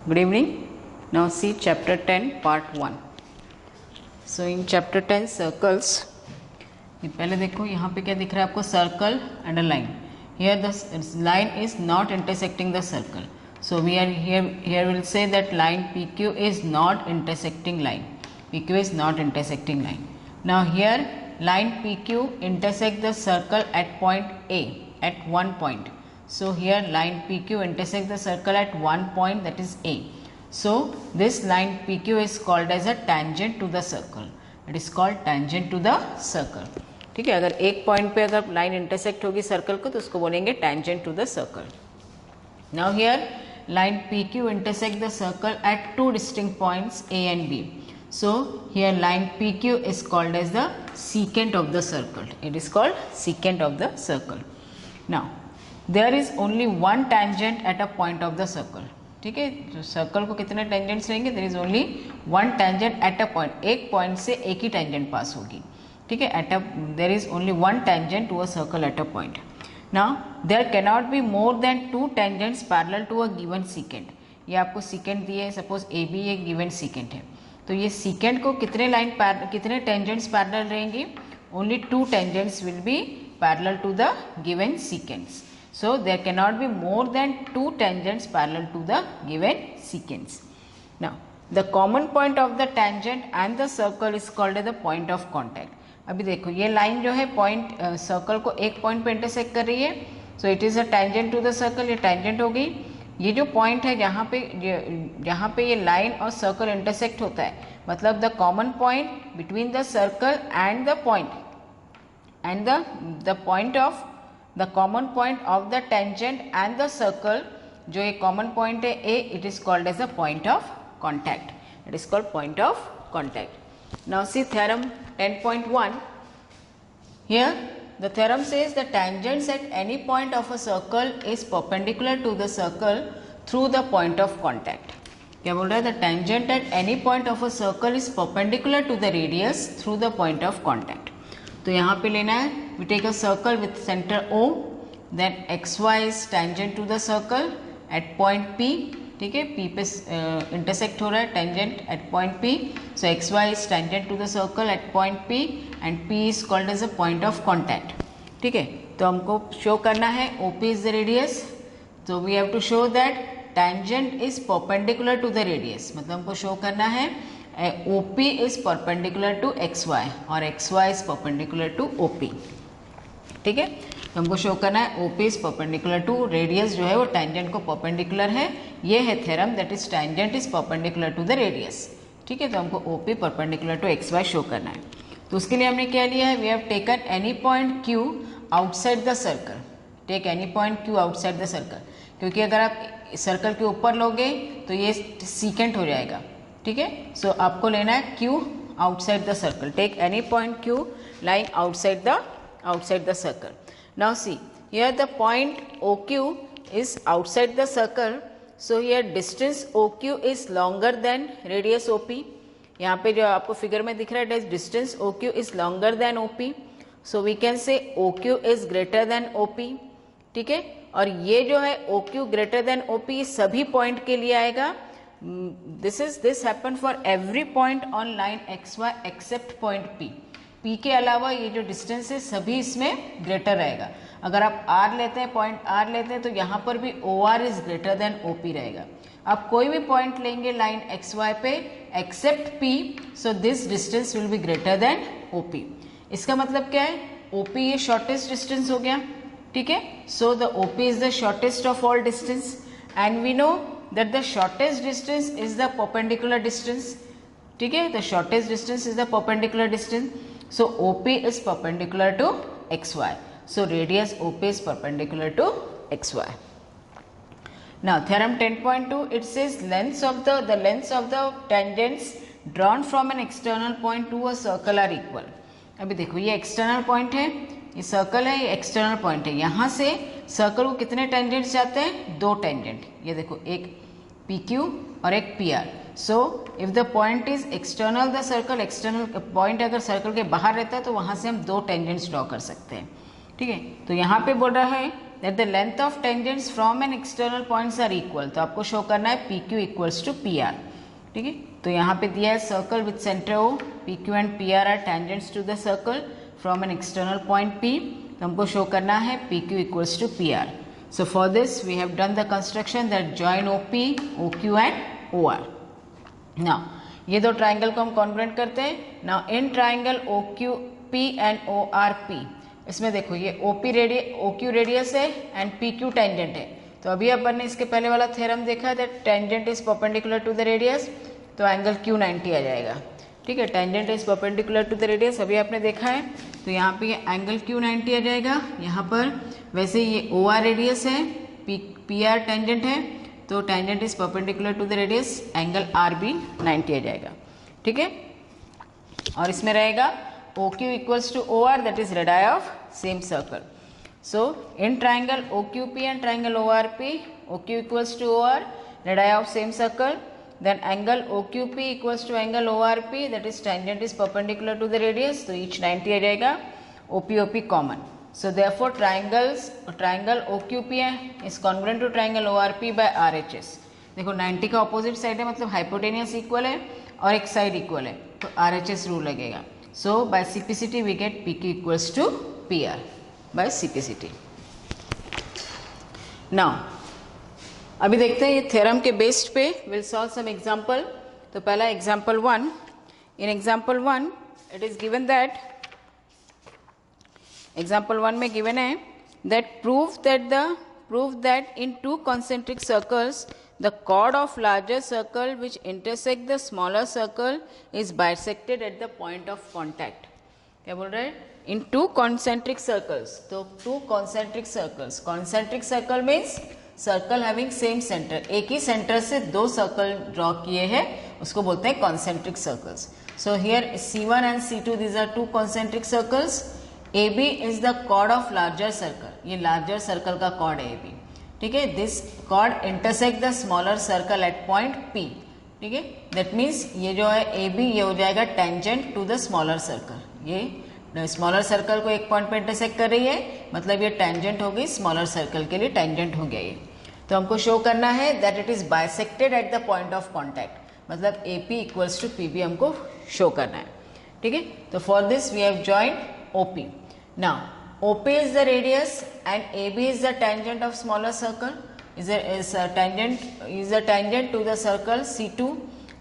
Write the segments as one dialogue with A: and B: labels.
A: Good evening. Now see chapter 10 part 1. So in chapter 10 circles, पहले देखो यहाँ पे क्या दिख रहा है आपको, circle and a line. Here the line is not intersecting the circle. So we are here will say that line PQ is not intersecting line. PQ is not intersecting line. Now here line PQ intersect the circle at point A at one point. So here line PQ intersect the circle at one point, that is A. So this line PQ is called as a tangent to the circle. It is called tangent to the circle. ठीक है, अगर एक point पे अगर line intersect होगी circle को तो उसको बोलेंगे tangent to the circle. Now here line PQ intersect the circle at two distinct points A and B. So here line PQ is called as the secant of the circle. It is called secant of the circle. Now there is only one tangent at a point of the circle. ठीक है, जो circle को कितने tangents रहेंगे, there is only one tangent at a point. एक point से एक ही टेंजेंट पास होगी. ठीक है, at a there is only one tangent to a circle at a point. Now there can not be more than two tangents parallel to a given secant. ये आपको सीकेंट दिए है, सपोज ए बी एक given secant है, तो ये secant को कितने टेंजेंट्स पैरेलल रहेंगी, only to tangents will be parallel to the given secants. So there cannot be more than two tangents parallel to the given sequence. Now the common point of the tangent and the circle is called as the point of contact. अभी देखो ये line जो है point circle को एक point पे intersect कर रही है, so it is a tangent to the circle. ये टेंजेंट हो गई. ये जो पॉइंट है जहाँ पे ये लाइन और सर्कल इंटरसेक्ट होता है, मतलब the common point between the circle and the point and the point of the common point of the tangent and the circle, जो एक common point है A, it is called as a point of contact. It is called point of contact. Now see theorem 10.1. Here the theorem says the tangents at any point of a circle is perpendicular to the circle through the point of contact. क्या बोल रहा है, the tangent at any point of a circle is perpendicular to the radius through the point of contact. तो यहाँ पे लेना है, we take a circle with center O, then xy is tangent to the circle at point P. ठीक है, P पे intersect हो रहा है tangent at point P. So xy is tangent to the circle at point P and P is called as a point of contact. ठीक है, तो हमको शो करना है OP is the radius. So we have to show that tangent is perpendicular to the radius. मतलब हमको show करना है OP is perpendicular to XY और XY is perpendicular to OP. ठीक है, तो हमको शो करना है OP is perpendicular to radius जो है वो टेंजेंट को परपेंडिकुलर है. ये है theorem, that is tangent is perpendicular to the radius. ठीक है, तो हमको OP perpendicular to XY show करना है. तो उसके लिए हमने क्या लिया है, we have taken any point Q outside the circle. Take any point Q outside the circle, क्योंकि अगर आप सर्कल के ऊपर लोगे तो ये सीकेंट हो जाएगा. ठीक है, सो आपको लेना है Q outside the circle. Take any point Q lying outside the circle. Now see here the point OQ is outside the circle. So here distance OQ is longer than radius OP. यहाँ पे जो आपको figure में दिख रहा है, distance OQ is longer than OP. So we can say OQ is greater than OP. ठीक है, और ये जो है OQ ग्रेटर देन OP सभी पॉइंट के लिए आएगा. This happen for every point on line XY except point P. P के अलावा ये जो डिस्टेंस है सभी इसमें ग्रेटर रहेगा. अगर आप R लेते हैं, पॉइंट R लेते हैं, तो यहाँ पर भी OR is greater than OP रहेगा. आप कोई भी पॉइंट लेंगे लाइन XY पे except P, so this distance will be greater than OP. इसका मतलब क्या है, OP ये शॉर्टेस्ट डिस्टेंस हो गया. ठीक है, so the OP is the shortest of all distance and we know that the shortest distance is the perpendicular distance. ठीक है, the shortest distance is the perpendicular distance. So OP is perpendicular to XY. So radius OP is perpendicular to XY. Now theorem 10.2, it says lengths of the lengths of the tangents drawn from an external point to a circle are equal. अभी देखो ये external point है, ये circle है, ये external point है. यहाँ से सर्कल को कितने टेंजेंट्स जाते हैं, दो टेंजेंट. ये देखो एक PQ और एक PR. So if the point is external the circle, external point अगर सर्कल के बाहर रहता है तो वहाँ से हम दो टेंजेंट्स ड्रॉ कर सकते हैं. ठीक है, तो यहाँ पे बोल रहा है that the length of tangents from an external points are equal, तो आपको शो करना है P Q equals to P R, ठीक है। तो यहाँ पे दिया है circle with centre O, P Q and P R tangents to the circle from an external point P, तो हमको शो करना है P Q equals to P R. So for this we have done the construction that join O P, O Q and O R. Now ये दो triangle को हम congruent करते हैं। Now in triangle O Q P and O R P, इसमें देखो ये O Q radius है एंड पी क्यू टेंजेंट है। तो अभी अपन ने इसके पहले वाला थ्योरम देखा that tangent is perpendicular to the radius, तो एंगल क्यू 90 आ जाएगा, ठीक है। Tangent is perpendicular to the radius अभी आपने देखा है, तो यहाँ पे ये एंगल क्यू 90 आ जाएगा। यहाँ पर वैसे ये ओ आर रेडियस है, पी आर टेंजेंट है, तो tangent is perpendicular to the radius, angle R भी 90 आ जाएगा, ठीक है। और इसमें रहेगा O Q equals to O R, that is radii of same circle. So in triangle OQP and triangle ORP, OQ equals to OR, radii of same circle, then angle OQP equals to angle ORP, that is tangent is perpendicular to the radius, so each 90 आ जाएगा, OPOP common. So therefore triangle OQP is congruent to triangle ORP by RHS. देखो 90 का opposite side है, मतलब hypotenuse equal है और एक side equal है, तो RHS रूल लगेगा। So by CPCT we get PQ equals to PR by CPCT. Now अभी देखते हैं ये थ्योरम के बेस्ड पे विल सॉल्व सम एग्जांपल। तो पहला example 1, in example 1 it is given that, example 1 में गिवन है that prove that in two concentric circles the chord of larger circle which intersect the smaller circle is bisected at the point of contact. क्या बोल रहे हैं? इन two concentric circles, तो to concentric circles, concentric circle means circle having same centre, एक ही centre से दो circle draw किए हैं, उसको बोलते हैं concentric circles. So here C1 and C2 these are two concentric circles. AB is the chord of larger circle, ये larger circle का कॉर्ड है AB, ठीक है। This chord intersect the smaller circle at point P, ठीक है। That means ये जो है AB ये हो जाएगा tangent to the smaller circle, ये स्मॉलर सर्कल को एक पॉइंट पे इंटरसेक्ट कर रही है, मतलब ये टेंजेंट हो गई स्मॉलर सर्कल के लिए, टेंजेंट हो गया ये। तो हमको शो करना है that it is bisected at the point of contact, मतलब AP इक्वल्स टू PB हमको शो करना है, ठीक है। तो for this we have joined OP। Now OP is the radius and AB is the tangent of smaller circle, is a tangent to the circle C2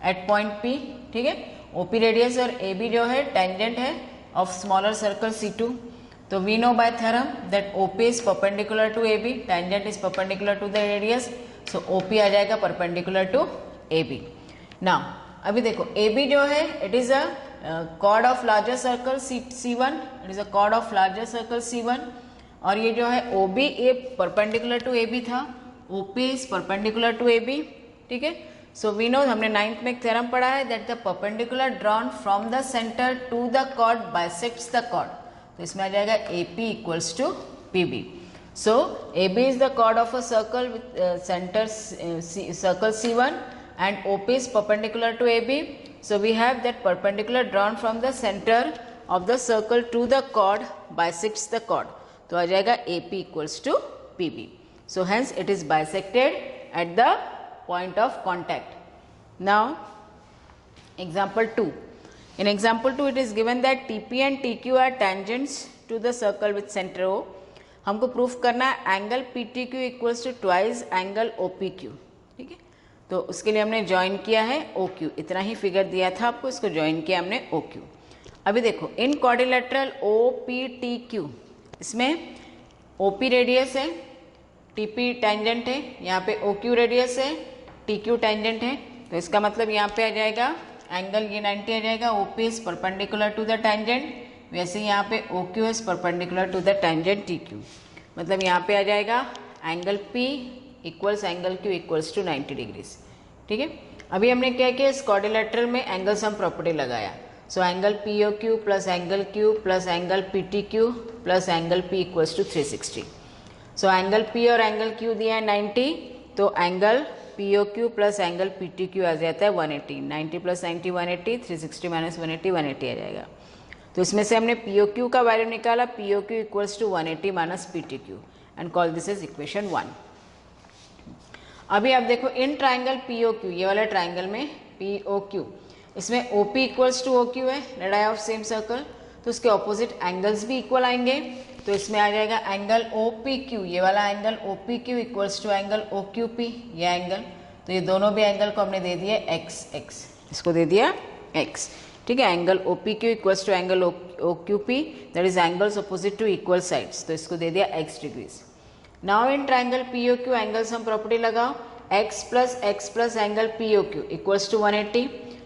A: at point P, ठीक है। OP radius और AB जो है tangent है of smaller circle C2. So we know by theorem that OP is perpendicular to AB, tangent is perpendicular to the radius, so OP आ जाएगा perpendicular to AB. Now अभी देखो AB जो है it is a chord of larger circle C1, it is a chord of larger circle C1, और ये जो है OB ये perpendicular to AB था, OP is perpendicular to AB, ठीक है। So we know हमने 9th में एक थ्योरम पढ़ा है that the perpendicular drawn from the center to the chord bisects the chord, तो इसमें आ जाएगा AP equals to PB. So AB is the chord of a circle with center circle C1 and OP is perpendicular to AB. So we have that perpendicular drawn from the center of the circle to the chord bisects the chord, तो आ जाएगा AP equals to PB. So hence it is bisected at the point of contact. Now example 2, in example 2 it is given that TP and TQ are tangents to the circle with center O. हमको proof करना है angle PTQ equals to twice angle OPQ, ठीक है। तो उसके लिए हमने join किया है OQ, इतना ही फिगर दिया था आपको, इसको ज्वाइन किया हमने OQ। अभी देखो इन क्वाड्रिलेटरल OPTQ, इसमें OP रेडियस है, TP टेंजेंट है, यहाँ पे OQ रेडियस है, TQ टेंजेंट है, तो इसका मतलब यहाँ पे आ जाएगा एंगल ये 90 आ जाएगा, OP is perpendicular to the tangent, वैसे यहाँ पे OQ is perpendicular to the tangent TQ, मतलब यहाँ पे आ जाएगा angle P equals angle Q equals to 90 degrees, ठीक है। अभी हमने क्या किया, इस क्वाड्रिलेटरल में एंगल सम प्रॉपर्टी लगाया, so angle POQ plus angle Q plus angle PTQ plus angle P equals to 360। So angle P और एंगल Q दिया है 90, तो angle POQ plus angle PTQ आ जाता है 180, 90 प्लस 90 180, 360 माइनस 180 180 आ जाएगा। तो इसमें से हमने POQ का वैल्यू निकाला, POQ equals to 180 minus PTQ, and call this is equation 1. अभी आप देखो in triangle P O Q, ये वाला ट्राइंगल में पी ओ क्यू, इसमें O P equals to O Q है, रेडाई ऑफ सेम सर्कल, तो उसके ऑपोजिट एंगल्स भी इक्वल आएंगे. तो इसमें आ जाएगा एंगल ओ पी क्यू, ये वाला angle O P Q equals to angle O Q P, ये एंगल. तो ये दोनों भी एंगल को हमने दे दिया एक्स एक्स, इसको दे दिया एक्स. ठीक है, angle O P Q equals to angle O Q P, that is angles opposite to equal sides, तो इसको दे दिया x degrees. Now in triangle P O Q angles हम प्रॉपर्टी लगाओ, x plus angle P O Q equals to 180,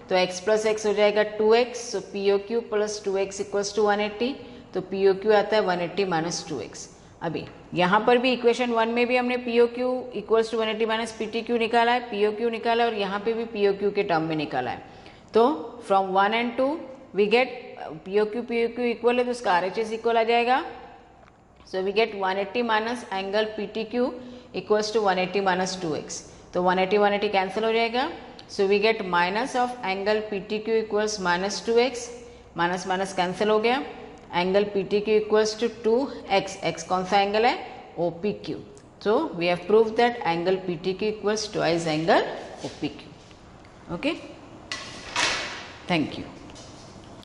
A: तो x plus x हो जाएगा 2x, so P O Q plus 2x equals to 180, तो पी ओ क्यू आता है 180 minus 2x. अभी यहाँ पर भी इक्वेशन 1 में भी हमने P O Q equals to 180 minus P T Q निकाला है, पी ओ क्यू निकाला है, और यहाँ पे भी पी ओ क्यू के टर्म में निकाला है. तो from 1 and 2 we get P O Q equal है, तो उसका आर एच एस इक्वल आ जाएगा. So we get 180 minus angle P T Q equals to 180 minus 2x, तो 180 कैंसिल हो जाएगा. So we get minus of angle P T Q equals minus 2x, minus minus cancel हो गया. Angle P T Q equals to 2x, x कौन सा angle है, O P Q. So we have prove that angle P T Q equals twice angle O P Q. Okay, thank you.